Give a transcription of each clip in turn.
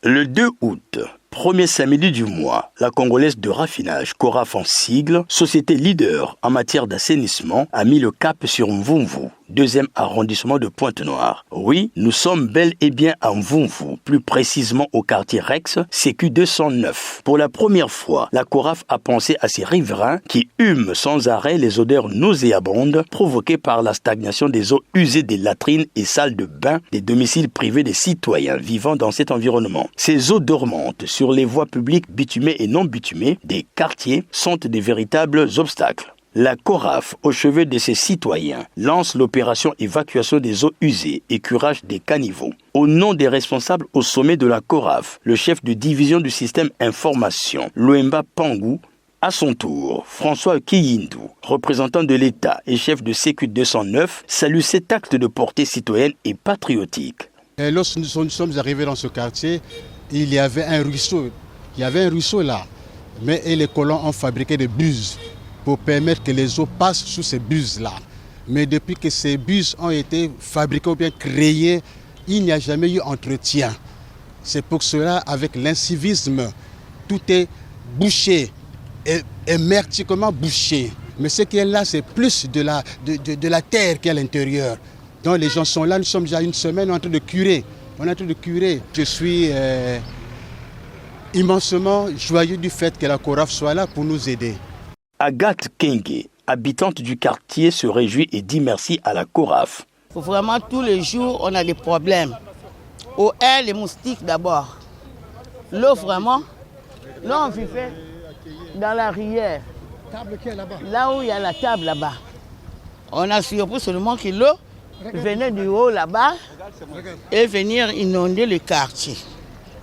Le 2 août, premier samedi du mois, la Congolaise de raffinage, Coraf en sigle, société leader en matière d'assainissement, a mis le cap sur Mvumvu, deuxième arrondissement de Pointe-Noire. Oui, nous sommes bel et bien à Mvumvu, plus précisément au quartier Rex, CQ 209. Pour la première fois, la Coraf a pensé à ces riverains qui hument sans arrêt les odeurs nauséabondes provoquées par la stagnation des eaux usées des latrines et salles de bain des domiciles privés des citoyens vivant dans cet environnement. Ces eaux dormantes sur les voies publiques bitumées et non bitumées des quartiers sont des véritables obstacles. La Coraf, au chevet de ses citoyens, lance l'opération évacuation des eaux usées et curage des caniveaux. Au nom des responsables au sommet de la Coraf, le chef de division du système information, Loemba Pangou, à son tour, François Kiyindou, représentant de l'État et chef de CQ 209, salue cet acte de portée citoyenne et patriotique. Et lorsque nous sommes arrivés dans ce quartier, il y avait un ruisseau. Il y avait un ruisseau là. Mais les colons ont fabriqué des buses pour permettre que les eaux passent sous ces buses-là. Mais depuis que ces buses ont été fabriquées ou bien créées, il n'y a jamais eu entretien. C'est pour cela, avec l'incivisme, tout est bouché, hermétiquement bouché. Mais ce qui est là, c'est plus de la terre qui est à l'intérieur. Donc les gens sont là, nous sommes déjà une semaine en train de curer. On est en train de curer. Je suis immensement joyeux du fait que la Coraf soit là pour nous aider. Agathe Kenge, habitante du quartier, se réjouit et dit merci à la Coraf. Vraiment, tous les jours, on a des problèmes. Au air, les moustiques d'abord. L'eau, vraiment, là, on vivait dans la rivière. Là où il y a la table là-bas. On a surpris seulement que l'eau venait du haut là-bas et venir inonder le quartier.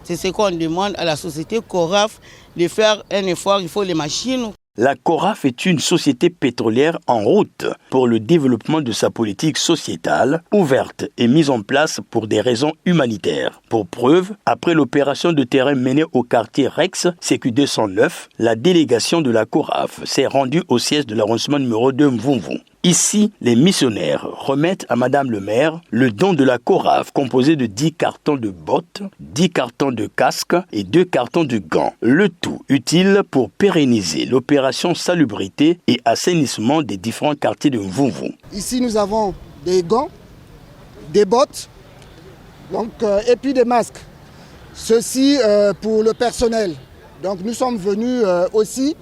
C'est ce qu'on demande à la société Coraf de faire un effort, il faut les machines. La Coraf est une société pétrolière en route pour le développement de sa politique sociétale, ouverte et mise en place pour des raisons humanitaires. Pour preuve, après l'opération de terrain menée au quartier Rex, CQ 209, la délégation de la Coraf s'est rendue au siège de l'arrondissement numéro 2 Mvumvu. Ici, les missionnaires remettent à Madame le maire le don de la Coraf composé de 10 cartons de bottes, 10 cartons de casques et 2 cartons de gants. Le tout utile pour pérenniser l'opération salubrité et assainissement des différents quartiers de Mvumvu. Ici, nous avons des gants, des bottes et puis des masques. Ceci pour le personnel. Donc nous sommes venus aussi,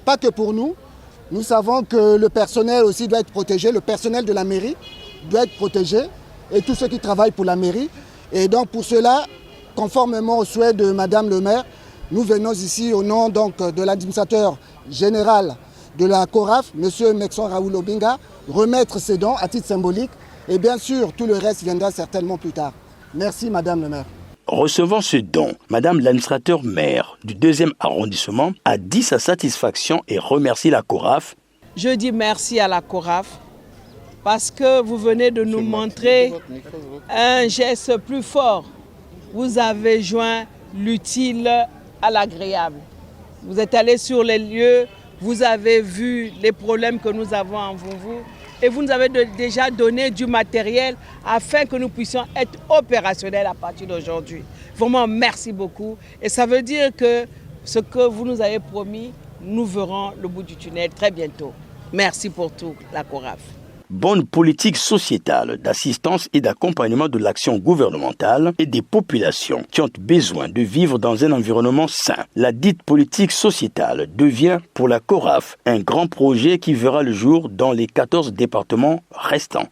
pas que pour nous. Nous savons que le personnel aussi doit être protégé, le personnel de la mairie doit être protégé et tous ceux qui travaillent pour la mairie. Et donc pour cela, conformément au souhait de Madame le maire, nous venons ici au nom donc, de l'administrateur général de la Coraf, M. Mexon Raoul Obinga, remettre ces dons à titre symbolique et bien sûr tout le reste viendra certainement plus tard. Merci Madame le maire. Recevant ce don, Madame l'administrateur maire du 2e arrondissement a dit sa satisfaction et remercie la Coraf. Je dis merci à la Coraf parce que vous venez de nous montrer un geste plus fort. Vous avez joint l'utile à l'agréable. Vous êtes allé sur les lieux, vous avez vu les problèmes que nous avons en Mvumvu et vous nous avez déjà donné du matériel afin que nous puissions être opérationnels à partir d'aujourd'hui. Vraiment, merci beaucoup. Et ça veut dire que ce que vous nous avez promis, nous verrons le bout du tunnel très bientôt. Merci pour tout, la Coraf. Bonne politique sociétale d'assistance et d'accompagnement de l'action gouvernementale et des populations qui ont besoin de vivre dans un environnement sain. La dite politique sociétale devient pour la Coraf un grand projet qui verra le jour dans les 14 départements restants.